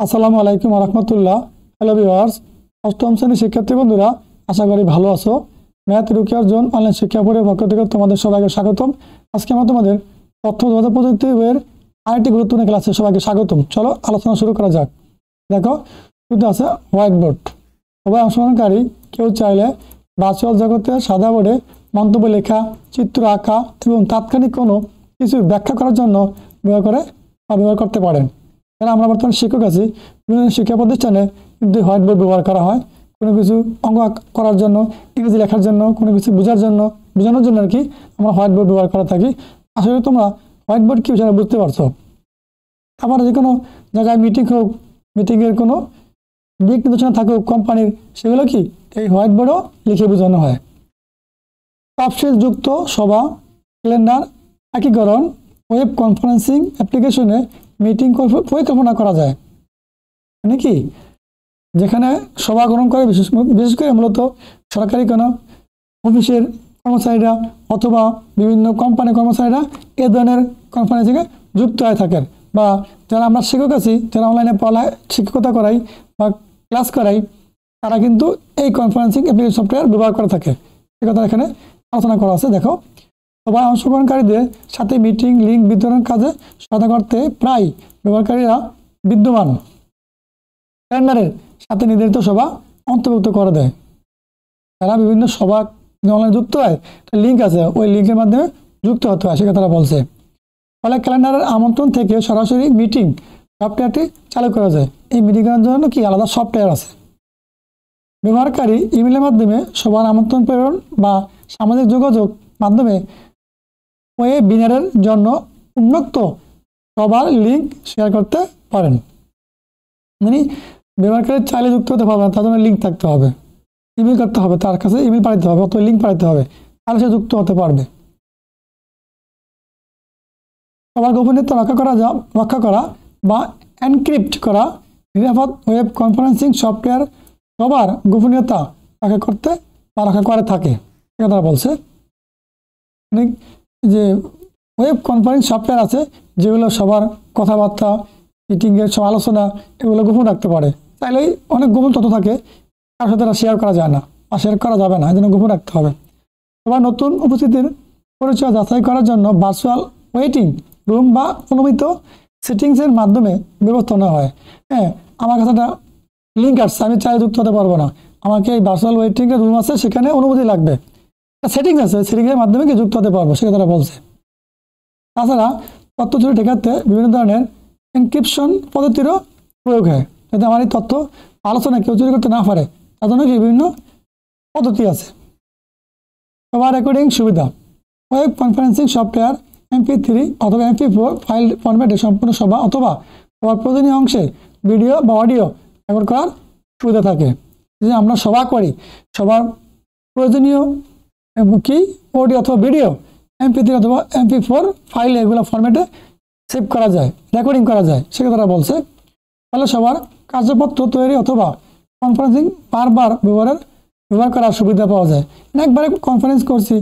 আসসালামু আলাইকুম ওয়া রাহমাতুল্লাহ। হ্যালো ভিউয়ার্স, অষ্টম শ্রেণীর শিক্ষার্থী বন্ধুরা, আশা করি ভালো আছো। ম্যাথ রুকিয়ার জোন অনলাইন শিক্ষা বোর্ডের পক্ষ থেকে তোমাদের সবাইকে স্বাগতম। আজকে আমরা তোমাদের তথ্য যোগাযোগ প্রযুক্তি বইয়ের আরেকটি গুরুত্বপূর্ণ ক্লাসে সবাইকে স্বাগতম। চলো আলোচনা শুরু করা যাক। দেখো, শুধু আছে হোয়াইট বোর্ড। সবাই অংশগ্রহণকারী কেউ চাইলে ভার্চুয়াল জগতে সাদা বোর্ডে মন্তব্য লেখা, চিত্র আঁকা এবং তাৎক্ষণিক কোনো কিছু ব্যাখ্যা করার জন্য ব্যবহার করতে পারেন। কারণ আমরা বর্তমানে শিক্ষক আছি, বিভিন্ন শিক্ষা প্রতিষ্ঠানে কিন্তু হোয়াইট বোর্ড ব্যবহার করা হয় কোনো কিছু অঙ্ক করার জন্য, ইংরেজি লেখার জন্য, কোনো কিছু বোঝানোর জন্য আর কি আমরা হোয়াইট বোর্ড ব্যবহার করে থাকি। আসলে তোমরা হোয়াইট বোর্ড কী সেটা বুঝতে পারছো। আবার যে কোনো জায়গায় মিটিং হোক, মিটিংয়ের কোনো দিক নির্দেশনা থাকুক কোম্পানির, সেগুলো কি এই হোয়াইট বোর্ডও লিখে বোঝানো হয়। তফসিল যুক্ত সভা, ক্যালেন্ডার, একীকরণ, ওয়েব কনফারেন্সিং অ্যাপ্লিকেশনে মিটিং পরিকল্পনা করা যায়। মানে কি, যেখানে সভা গ্রহণ করে বিশেষ করে মূলত সরকারি কোনো অফিসের কর্মচারীরা অথবা বিভিন্ন কোম্পানির কর্মচারীরা এ ধরনের কনফারেন্সিংয়ে যুক্ত হয়ে থাকেন। বা যারা আমরা শিক্ষক আছি, যারা অনলাইনে শিক্ষকতা করাই বা ক্লাস করাই, তারা কিন্তু এই কনফারেন্সিং অ্যাপ্লিকেশন সফটওয়্যার ব্যবহার করে থাকে। সে কথা এখানে আলোচনা করা আছে। দেখো, সবাই অংশগ্রহণকারীদের সাথে মিটিং লিঙ্ক বিতরণ কাজে সহায়তা করতে প্রায় ব্যবহারকারীরা বিদ্যমান ক্যালেন্ডারের সাথে নির্ধারিত সভা অন্তর্ভুক্ত করে দেয়। তারা বিভিন্ন সভা অনলাইনে যুক্ত হয়, লিঙ্ক আছে, ওই লিঙ্কের মাধ্যমে যুক্ত হতে হয়, সে কথাটা বলছে। ফলে ক্যালেন্ডারের আমন্ত্রণ থেকে সরাসরি মিটিং সফটওয়্যারটি চালু করা যায়। এই মিটিং করার জন্য কি আলাদা সফটওয়্যার আছে। ব্যবহারকারী ইমেলের মাধ্যমে সবার আমন্ত্রণ প্রেরণ বা সামাজিক যোগাযোগ মাধ্যমে ওয়েবিনারের জন্য উন্মুক্ত সবার লিঙ্ক শেয়ার করতে পারেন। মানে ব্যবহারকারী চাইলে যুক্ত হতে পারবে না, তার জন্য লিঙ্ক থাকতে হবে, ইমেল করতে হবে, তার কাছে ইমেল পাঠাতে হবে অথবা লিঙ্ক পাঠাতে হবে, তাহলে সে যুক্ত হতে পারবে। সবার গোপনীয়তা রক্ষা করা বা এনক্রিপ্ট করা নিরাপদ ওয়েব কনফারেন্সিং সফটওয়্যার সবার গোপনীয়তা রক্ষা করতে বা রক্ষা করে থাকে, এটা বলছে। যে ওয়েব কনফারেন্স সফটওয়্যার আছে যেগুলো সবার কথাবার্তা, মিটিংয়ের সব আলোচনা এগুলো গোপন রাখতে পারে। তাইলেই অনেক গোপন তথ্য থাকে, তার সাথে শেয়ার করা যায় না বা শেয়ার করা যাবে না, এই জন্য গোপন রাখতে হবে। সবার নতুন উপস্থিতির পরিচয় যাচাই করার জন্য ভার্চুয়াল ওয়েটিং রুম বা অনুমোদিত সেটিংসের মাধ্যমে ব্যবস্থা নেওয়া হয়। হ্যাঁ, আমার কাছে একটা লিঙ্ক আসছে, আমি চাই যুক্ত হতে পারবো না, আমাকে এই ভার্চুয়াল ওয়েটিংয়ের রুম আছে, সেখানে অনুমতি লাগবে, সেটিংস আছে, সেটিংসের মাধ্যমে কি যুক্ত হতে পারবো, সে কথাটা বলছে। তাছাড়া তথ্য চুরি ঠেকাতে বিভিন্ন ধরনের এনক্রিপশন পদ্ধতিরও প্রয়োগ হয়, যাতে আমার এই তথ্য আলোচনা কেউ চুরি করতে না পারে, তার জন্য কি বিভিন্ন পদ্ধতি আছে। সবার রেকর্ডিং সুবিধা, ওয়েব কনফারেন্সিং সফটওয়্যার MP3 অথবা MP4 ফাইল ফরম্যাটে সম্পূর্ণ সভা অথবা সবার প্রয়োজনীয় অংশে ভিডিও বা অডিও রেকর্ড করার সুবিধা থাকে। যে আমরা সভা করি, সবার প্রয়োজনীয় কি অডিও অথবা ভিডিও MP3 অথবা MP4 ফাইল এগুলো ফরম্যাটে সেভ করা যায়, রেকর্ডিং করা যায়, সে কথাটা বলছে। ফলে সবার কার্যপত্র তৈরি অথবা কনফারেন্সিং বারবার ব্যবহার করার সুবিধা পাওয়া যায়। একবারে কনফারেন্স করছি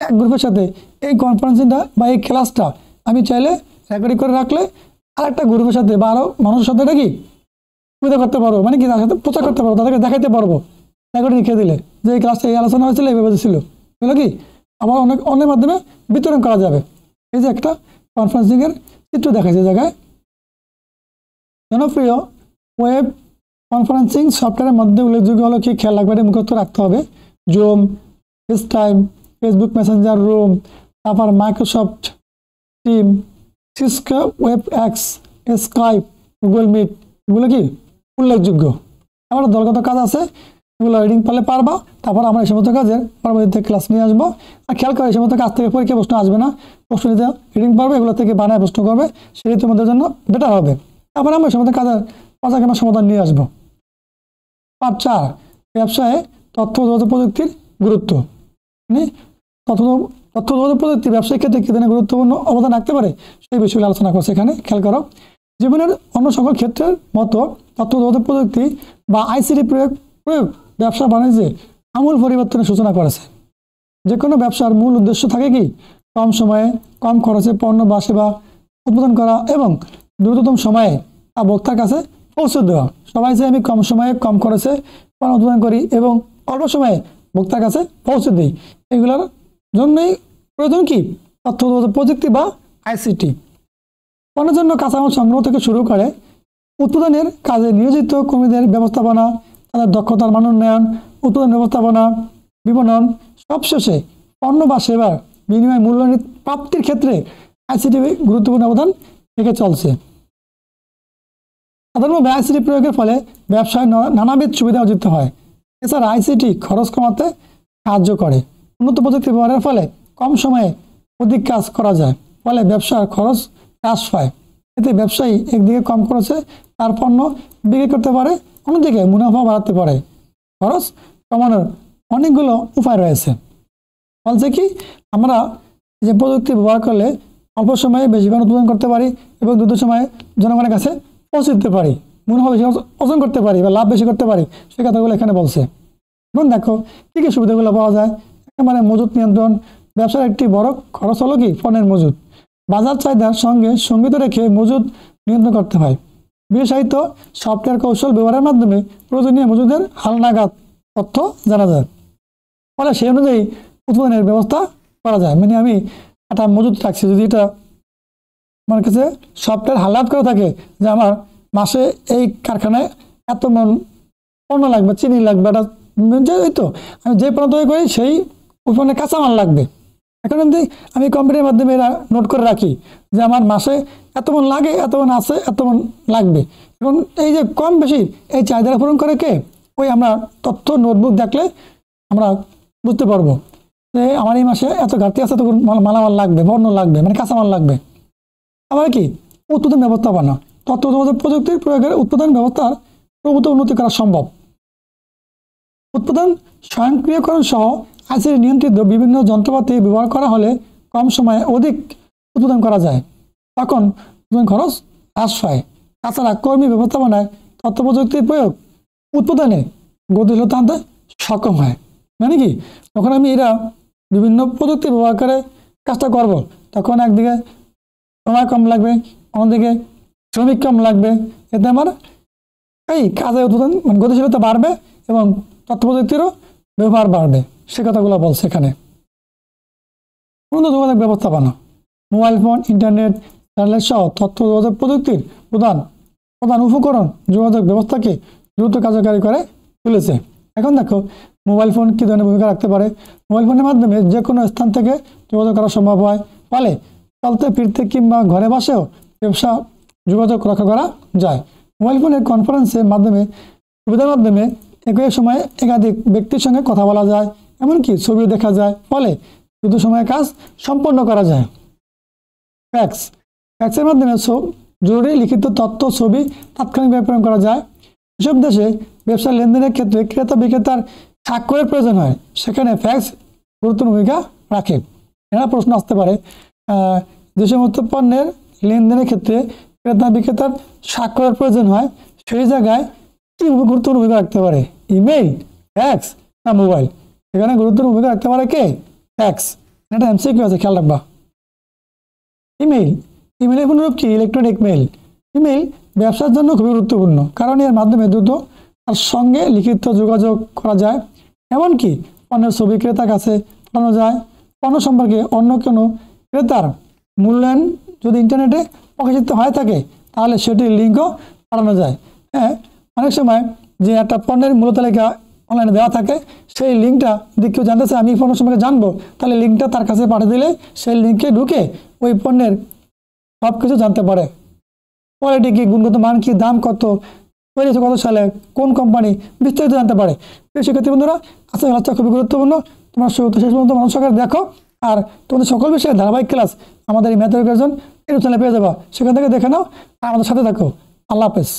এক গ্রুপের সাথে, এই কনফারেন্সিংটা বা এই ক্লাসটা আমি চাইলে রেকর্ডিং করে রাখলে আরেকটা গ্রুপের সাথে বা আরও মানুষের সাথে এটা কি সুবিধা করতে পারবো, মানে কি তার সাথে প্রচার করতে পারবো, তাদেরকে দেখাতে পারবো রেকর্ডিং লিখে দিলে যে এই ক্লাসটা এই আলোচনা হয়েছিল, এইভাবে ছিল, এগুলো কি আবার অনেক মাধ্যমে বিতরণ করা যাবে। এই যে একটা কনফারেন্সিংয়ের চিত্র দেখাচ্ছে জায়গায়। জনপ্রিয় ওয়েব কনফারেন্সিং সফটওয়্যারের মধ্যে উল্লেখযোগ্য হলো কি, খেয়াল রাখবে, মুখস্থ রাখতে হবে। Zoom, FaceTime, Facebook Messenger room, তারপর Microsoft team, Cisco Webex, Skype, Google Meet, এগুলো কি উল্লেখযোগ্য। আবার দলগত কাজ আছে, এগুলো রিডিং পারলে পারবা। তারপর আমরা এই সমস্ত কাজের পরবর্তীতে ক্লাস নিয়ে আসবো। আর খেয়াল করে এই সমস্ত কাজ থেকে পরীক্ষা প্রশ্ন আসবে না, প্রশ্ন নিতে রিডিং পারবে, এগুলো থেকে বানায় প্রশ্ন করবে, সেটি তোমাদের জন্য বেটার হবে। তারপর আমরা এই সমস্ত কাজের পাঁচাখানা সমাধান নিয়ে আসবো। পার্ট 4, ব্যবসায়ে তথ্য যোগাযোগ প্রযুক্তির গুরুত্ব। মানে তথ্য যোগাযোগ প্রযুক্তি ব্যবসায়িক ক্ষেত্রে কি ধরনের গুরুত্বপূর্ণ অবদান রাখতে পারে, সেই বিষয়গুলো আলোচনা করছে এখানে। খেয়াল করো, জীবনের অন্য সকল ক্ষেত্রের মতো তথ্য যোগাযোগ প্রযুক্তি বা ICT প্রয়োগ ব্যবসা বাণিজ্যে আমূল পরিবর্তনের সূচনা করেছে। যে কোনো ব্যবসার মূল উদ্দেশ্য থাকে কি, কম সময়ে কম খরচে পণ্য বা সেবা উৎপাদন করা এবং দ্রুততম সময়ে তা ভোক্তার কাছে পৌঁছে দেওয়া। সবাই চাই আমি কম সময়ে কম খরচে পণ্য উৎপাদন করি এবং অল্প সময়ে ভোক্তার কাছে পৌঁছে দিই। এগুলোর জন্যই প্রয়োজন কি তথ্য যোগাযোগ প্রযুক্তি বা আইসিটি। পণ্যের জন্য কাঁচামাল সংগ্রহ থেকে শুরু করে উৎপাদনের কাজে নিয়োজিত কর্মীদের ব্যবস্থাপনা, তাদের দক্ষতার মান উন্নয়ন, উৎপাদন ব্যবস্থাপনা, বিপণন, সবশেষে পণ্য বা সেবার বিনিময় মূল্য প্রাপ্তির ক্ষেত্রে আইসিটি গুরুত্বপূর্ণ অবদান রেখে চলছে। সাধারণভাবে আইসিটি প্রয়োগের ফলে ব্যবসায় নানাবিধ সুবিধা অর্জিত হয়। এছাড়া আইসিটি খরচ কমাতে সাহায্য করে। উন্নত প্রযুক্তি ব্যবহারের ফলে কম সময়ে অধিক কাজ করা যায়, ফলে ব্যবসার খরচ হ্রাস পায়। এতে ব্যবসায়ী একদিকে কম খরচে তার পণ্য বিক্রি করতে পারে, অন্যদিকে মুনাফা বাড়াতে পারে। খরচ কমানোর অনেকগুলো উপায় রয়েছে। বলছে কি আমরা যে প্রযুক্তি ব্যবহার করলে অল্প সময়ে বেশি পণ্য উৎপাদন করতে পারি এবং দ্রুত সময়ে জনগণের কাছে পৌঁছে দিতে পারি, মুনাফা বেশি অর্জন করতে পারি বা লাভ বেশি করতে পারি, সে কথাগুলো এখানে বলছে। এবং দেখো কী কী সুবিধাগুলো পাওয়া যায়। একেবারে মজুত নিয়ন্ত্রণ। ব্যবসার একটি বড় খরচ হলো কি পণ্যের মজুত। বাজার চাহিদার সঙ্গে সঙ্গিত রেখে মজুত নিয়ন্ত্রণ করতে হয়। বিশেষায়িত সফটওয়্যার কৌশল ব্যবহারের মাধ্যমে প্রয়োজনীয় মজুদের হালনাগাদ তথ্য জানা যায়, ফলে সেই অনুযায়ী উৎপাদনের ব্যবস্থা করা যায়। মানে আমি একটা মজুত রাখছি, যদি এটা আমার কাছে সফটওয়্যার হালাত করে থাকে যে আমার মাসে এই কারখানায় এত মন পণ্য লাগবে, চিনি লাগবে, এটা এই তো আমি যে পণ্য তৈরি করি সেই পণ্যের কাঁচামাল লাগবে। এখন যদি আমি কম্পিউটারের মাধ্যমে এরা নোট করে রাখি যে আমার মাসে এত মন লাগে, এত মন আছে, এত মন লাগবে। এখন এই যে কম বেশি এই চাহিদা পূরণ করে কে, ওই আমরা তথ্য নোটবুক দেখলে আমরা বুঝতে পারবো যে আমার এই মাসে এত ঘাটতি আছে, এত মালামাল লাগবে, পণ্য লাগবে, মানে কাঁচামাল লাগবে। আবার কি উৎপাদন ব্যবস্থাপনা। তথ্য যোগাযোগ প্রযুক্তির প্রয়োগের উৎপাদন ব্যবস্থার প্রভূত উন্নতি করা সম্ভব। উৎপাদন স্বয়ংক্রিয়করণ সহ আইসিটি নিয়ন্ত্রিত বিভিন্ন যন্ত্রপাতি ব্যবহার করা হলে কম সময়ে অধিক উৎপাদন করা যায়, তখন খরচ হ্রাস পায়। তাছাড়া কর্মী ব্যবস্থাপনায় তথ্য প্রযুক্তির প্রয়োগ উৎপাদনে গতিশীলতা আনতে সক্ষম হয়। মানে কি তখন আমি এরা বিভিন্ন প্রযুক্তি ব্যবহার করে কাজটা করব, তখন একদিকে সময় কম লাগবে, অন্যদিকে শ্রমিক কম লাগবে। এতে আমার এই কাজের উৎপাদন মানে গতিশীলতা বাড়বে এবং তথ্য প্রযুক্তিরও ব্যবহার বাড়বে। সে কথাগুলো বলছে এখানে। উন্নত যোগাযোগ ব্যবস্থাপনা। মোবাইল ফোন, ইন্টারনেট, স্যাটেলাইট সহ তথ্য যোগাযোগ প্রযুক্তির প্রধান উপকরণ যোগাযোগ ব্যবস্থাকে দ্রুত কার্যকারী করে তুলেছে। এখন দেখো মোবাইল ফোন কী ধরনের ভূমিকা রাখতে পারে। মোবাইল ফোনের মাধ্যমে যে কোনো স্থান থেকে যোগাযোগ করা সম্ভব হয়, ফলে চলতে ফিরতে কিংবা ঘরে বসেও ব্যবসা যোগাযোগ রক্ষা করা যায়। মোবাইল ফোনের কনফারেন্সের মাধ্যমে সুবিধার মাধ্যমে একই সময়ে একাধিক ব্যক্তির সঙ্গে কথা বলা যায়, এমনকি ছবিও দেখা যায়, ফলে দ্রুত সময়ে কাজ সম্পন্ন করা যায়। ফ্যাক্সের মাধ্যমে জরুরি লিখিত তথ্য, ছবি তাৎক্ষণিকভাবে প্রেরণ করা যায়। এসব দেশে ব্যবসা লেনদেনের ক্ষেত্রে ক্রেতা বিক্রেতার স্বাক্ষরের প্রয়োজন হয়, সেখানে ফ্যাক্স গুরুত্বপূর্ণ ভূমিকা রাখে। এরা প্রশ্ন আসতে পারে যে সমস্ত পণ্যের লেনদেনের ক্ষেত্রে ক্রেতা বিক্রেতার স্বাক্ষরের প্রয়োজন হয়, সেই জায়গায় কি গুরুত্বপূর্ণ ভূমিকা রাখতে পারে, ইমেইল, ফ্যাক্স না মোবাইল? এখানে গুরুত্বপূর্ণ ভূমিকা রাখতে পারে কে? ফ্যাক্স। এটা এমসিকিউ আছে, খেয়াল রাখবা। ইমেইলের পুনরূপ কি? Electronic mail. ইমেইল ব্যবসার জন্য খুবই গুরুত্বপূর্ণ, কারণ এর মাধ্যমে দ্রুত তার সঙ্গে লিখিত যোগাযোগ করা যায়, এমনকি পণ্যের ছবি ক্রেতার কাছে পাঠানো যায়। পণ্য সম্পর্কে অন্য কোনো ক্রেতার মূল্যায়ন যদি ইন্টারনেটে প্রকাশিত হয়ে থাকে, তাহলে সেটির লিঙ্কও পাঠানো যায়। হ্যাঁ, অনেক সময় যে একটা পণ্যের মূল্য তালিকা অনলাইনে দেওয়া থাকে, সেই লিঙ্কটা যদি কেউ জানতে চায় আমি পণ্য সম্পর্কে জানবো, তাহলে লিঙ্কটা তার কাছে পাঠিয়ে দিলে সেই লিঙ্কে ঢুকে ওই পণ্যের সব কিছু জানতে পারে। কোয়ালিটি কী, গুণগত মান কী, দাম কত, তৈরি কত সালে, কোন কোম্পানি, বিস্তারিত জানতে পারে। শিক্ষার্থী বন্ধুরা, আজকের ক্লাসটা খুবই গুরুত্বপূর্ণ। তোমার শেষ পর্যন্ত মানুষ সহকারে দেখো, আর তোমাদের সকল বিষয়ে ধারাবাহিক ক্লাস আমাদের এই ম্যাথ এডুকেশন ইউটিউব চ্যানেলে পেয়ে যাবা। সেখান থেকে দেখে নাও আর আমাদের সাথে থাকো। আল্লাহ হাফেজ।